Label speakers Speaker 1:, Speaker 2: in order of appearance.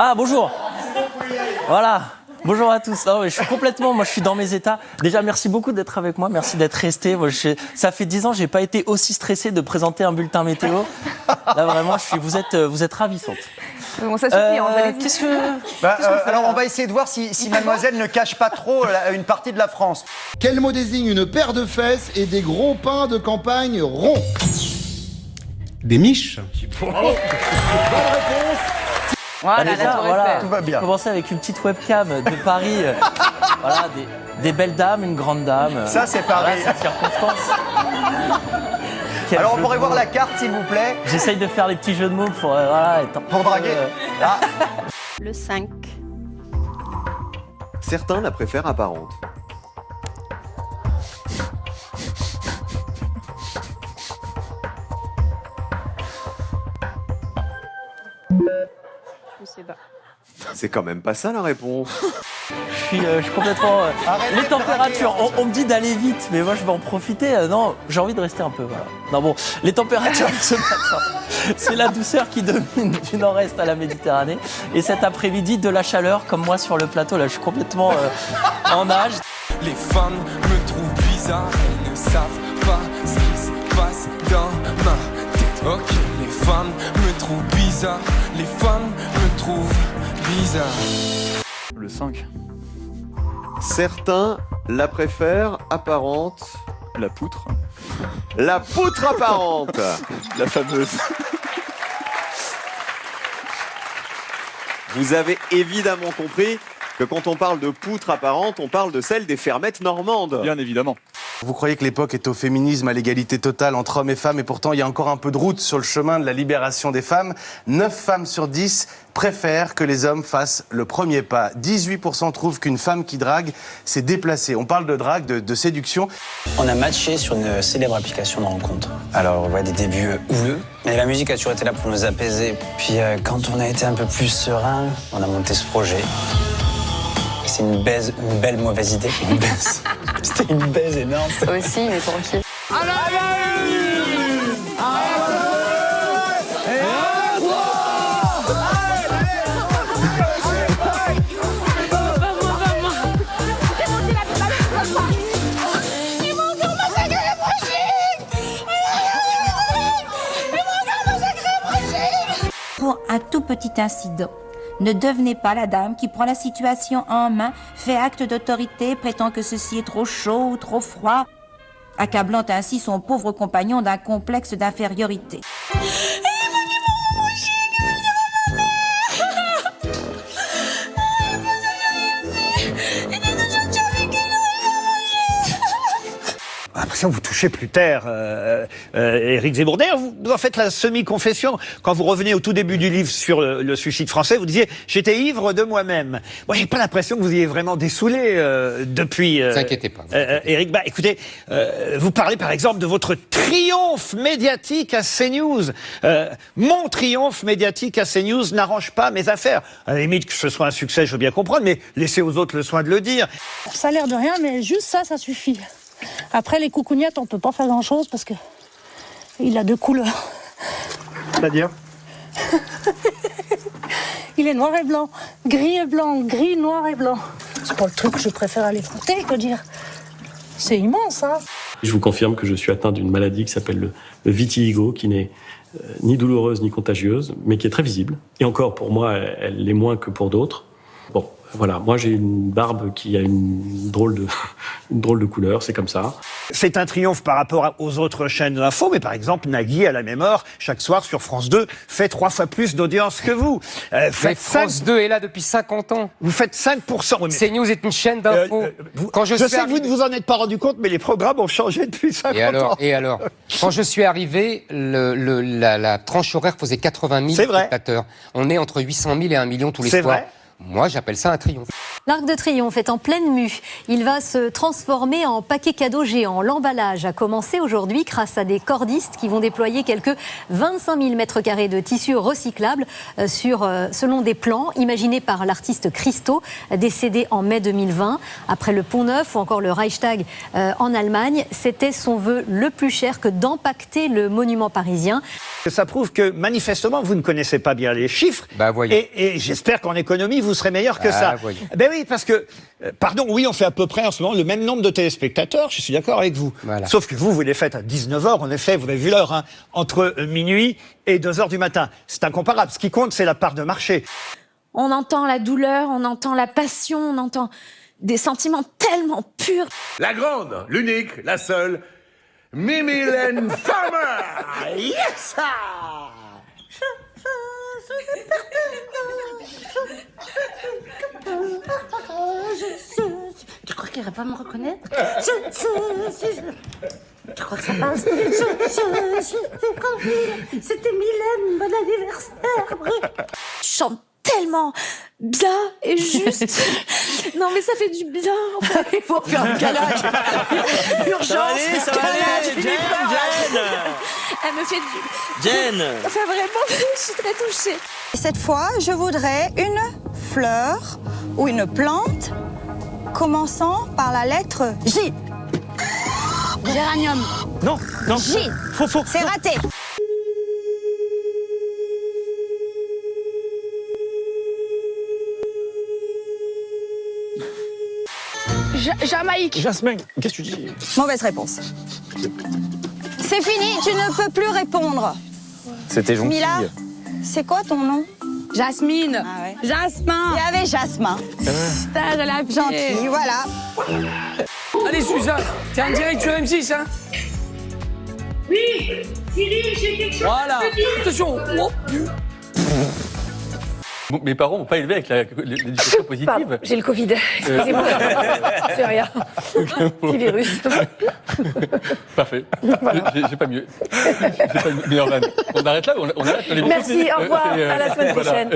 Speaker 1: Ah, bonjour. Voilà. Bonjour à tous. Non, mais je suis complètement, moi je suis dans mes états. Déjà, merci beaucoup d'être avec moi, merci d'être resté. Moi, ça fait 10 ans, j'ai pas été aussi stressé de présenter un bulletin météo. Là vraiment, vous êtes ravissante.
Speaker 2: Bon, ça suffit,
Speaker 1: qu'est-ce que
Speaker 3: alors on va essayer de voir si mademoiselle ne cache pas trop une partie de la France.
Speaker 4: Quel mot désigne une paire de fesses et des gros pains de campagne ronds?
Speaker 5: Des miches.
Speaker 4: Bonne réponse.
Speaker 2: Voilà, la Tour Eiffel.
Speaker 3: Tout va bien.
Speaker 1: Commencer avec une petite webcam de Paris. Voilà, des belles dames, une grande dame.
Speaker 3: Ça, c'est Paris.
Speaker 1: Voilà, cette circonstance. Quel
Speaker 3: Alors on
Speaker 1: jeu
Speaker 3: pourrait
Speaker 1: de
Speaker 3: voir
Speaker 1: mots.
Speaker 3: la carte s'il vous plaît.
Speaker 1: J'essaye de faire les petits jeux de mots pour, voilà, être un
Speaker 3: Pour
Speaker 1: peu,
Speaker 3: draguer. Ah,
Speaker 6: Le 5.
Speaker 7: Certains la préfèrent apparente.
Speaker 6: Je sais pas.
Speaker 7: C'est quand même pas ça la réponse.
Speaker 1: je suis complètement.
Speaker 3: Arrêtez
Speaker 1: Les
Speaker 3: de
Speaker 1: températures,
Speaker 3: draguer.
Speaker 1: on me dit d'aller vite, mais moi je vais en profiter. Non, j'ai envie de rester un peu. Voilà. Non, bon, les températures ce matin, c'est la douceur qui domine du nord-est à la Méditerranée. Et cet après-midi, de la chaleur, comme moi sur le plateau. Là, je suis complètement en nage.
Speaker 8: Les femmes me trouvent bizarre, elles ne savent pas ce qui se passe dans ma tête. Ok, les femmes me trouvent bizarre, les femmes me trouvent bizarre.
Speaker 5: Le 5.
Speaker 7: Certains la préfèrent apparente.
Speaker 5: La poutre.
Speaker 7: La poutre apparente.
Speaker 5: La fameuse.
Speaker 7: Vous avez évidemment compris que quand on parle de poutre apparente, on parle de celle des fermettes normandes.
Speaker 5: Bien évidemment.
Speaker 9: Vous croyez que l'époque est au féminisme, à l'égalité totale entre hommes et femmes, et pourtant il y a encore un peu de route sur le chemin de la libération des femmes. 9 femmes sur 10 préfèrent que les hommes fassent le premier pas. 18% trouvent qu'une femme qui drague, c'est déplacé. On parle de drague, de séduction.
Speaker 10: On a matché sur une célèbre application de rencontre. Alors, on voit des débuts houleux, mais la musique a toujours été là pour nous apaiser. Puis, quand on a été un peu plus serein, on a monté ce projet. C'est une belle mauvaise idée. Une baise. C'était une baise énorme.
Speaker 2: Ça aussi, mais tranquille.
Speaker 11: Pour un tout petit incident, ne devenez pas la dame qui prend la situation en main, fait acte d'autorité, prétend que ceci est trop chaud ou trop froid, accablant ainsi son pauvre compagnon d'un complexe d'infériorité.
Speaker 3: L'impression que vous touchez plus terre, Éric Zemmour. D'ailleurs, vous en faites la semi-confession. Quand vous revenez au tout début du livre sur le suicide français, vous disiez « J'étais ivre de moi-même ». Moi, j'ai pas l'impression que vous ayez vraiment dessoulé depuis...
Speaker 12: Ne vous inquiétez pas.
Speaker 3: Éric, bah, écoutez, vous parlez par exemple de votre triomphe médiatique à CNews. Mon triomphe médiatique à CNews n'arrange pas mes affaires. À la limite que ce soit un succès, je veux bien comprendre, mais laissez aux autres le soin de le dire.
Speaker 13: Ça a l'air de rien, mais juste ça, ça suffit. Après, les coucougnettes, on peut pas faire grand-chose parce que il a 2 couleurs.
Speaker 3: C'est-à-dire ?
Speaker 13: Il est noir et blanc, gris et blanc, gris, noir et blanc. C'est pas le truc que je préfère aller frotter, je veux dire. C'est immense, hein.
Speaker 14: Je vous confirme que je suis atteint d'une maladie qui s'appelle le vitiligo, qui n'est ni douloureuse ni contagieuse, mais qui est très visible. Et encore, pour moi, elle l'est moins que pour d'autres. Bon, voilà, moi j'ai une barbe qui a une drôle de couleur, c'est comme ça.
Speaker 3: C'est un triomphe par rapport aux autres chaînes d'infos, mais par exemple, Nagui, à la même heure, chaque soir sur France 2, fait 3 fois plus d'audience que vous.
Speaker 12: Mais France 2 est là depuis 50 ans.
Speaker 3: Vous faites 5%. Oui, mais...
Speaker 12: CNews est une chaîne d'infos.
Speaker 3: Je sais que vous ne vous en êtes pas rendu compte, mais les programmes ont changé depuis 50 ans.
Speaker 12: Et alors Quand je suis arrivé, la tranche horaire faisait 80 000 spectateurs. On est entre 800 000 et 1 million tous les soirs.
Speaker 3: C'est vrai.
Speaker 12: Moi, j'appelle ça un triomphe.
Speaker 6: L'Arc de Triomphe est en pleine mue. Il va se transformer en paquet cadeau géant. L'emballage a commencé aujourd'hui grâce à des cordistes qui vont déployer quelques 25 000 mètres carrés de tissu recyclable selon des plans imaginés par l'artiste Christo, décédé en mai 2020. Après le Pont Neuf ou encore le Reichstag en Allemagne, c'était son vœu le plus cher que d'empacter le monument parisien.
Speaker 3: Ça prouve que manifestement, vous ne connaissez pas bien les chiffres.
Speaker 12: Bah, voyez.
Speaker 3: Et j'espère qu'en économie, vous serez meilleur que ça.
Speaker 12: Voyez.
Speaker 3: Ben oui, parce que, pardon, oui, on fait à peu près en ce moment le même nombre de téléspectateurs, je suis d'accord avec vous.
Speaker 12: Voilà.
Speaker 3: Sauf que vous les faites à 19h, en effet, vous avez vu l'heure, hein, entre minuit et 2h du matin. C'est incomparable. Ce qui compte, c'est la part de marché.
Speaker 15: On entend la douleur, on entend la passion, on entend des sentiments tellement purs.
Speaker 16: La grande, l'unique, la seule, Mimilène Farmer. Yes!
Speaker 13: Tu crois qu'elle va pas me reconnaître? Tu crois que ça passe? C'était Mylène, bon anniversaire.
Speaker 15: Tu chantes tellement bien et juste. Non mais ça fait du bien.
Speaker 1: Il faut faire un galage. Urgence. Ça va aller, ça va aller. Jen.
Speaker 15: Elle me fait du...
Speaker 1: Jen.
Speaker 15: Enfin vraiment, je suis très touchée.
Speaker 17: Cette fois, je voudrais une fleur ou une plante commençant par la lettre J. Géranium.
Speaker 3: Non, non.
Speaker 17: J.
Speaker 3: Faux.
Speaker 17: C'est raté.
Speaker 15: Jamaïque.
Speaker 14: Jasmin, qu'est-ce que tu dis?
Speaker 17: Mauvaise réponse. C'est fini, tu ne peux plus répondre.
Speaker 5: C'était gentil.
Speaker 17: Mila, c'est quoi ton nom?
Speaker 15: Jasmine.
Speaker 17: Ah ouais.
Speaker 15: Jasmin.
Speaker 17: Il y avait Jasmin.
Speaker 15: Putain, de la
Speaker 17: Gentil, voilà.
Speaker 12: Allez, Suzanne, t'es en direct sur M6, hein?
Speaker 13: Oui, Cyril, j'ai quelque chose
Speaker 1: Voilà.
Speaker 13: à te dire.
Speaker 12: Attention. Oh,
Speaker 14: Bon, mes parents m'ont pas élevé avec l'éducation positive.
Speaker 15: J'ai le Covid. Excusez-moi. C'est rien. Petit virus.
Speaker 14: Parfait. J'ai pas mieux. J'ai pas une meilleure vanne. On arrête là ou on arrête?
Speaker 15: Merci, au revoir. À la semaine prochaine.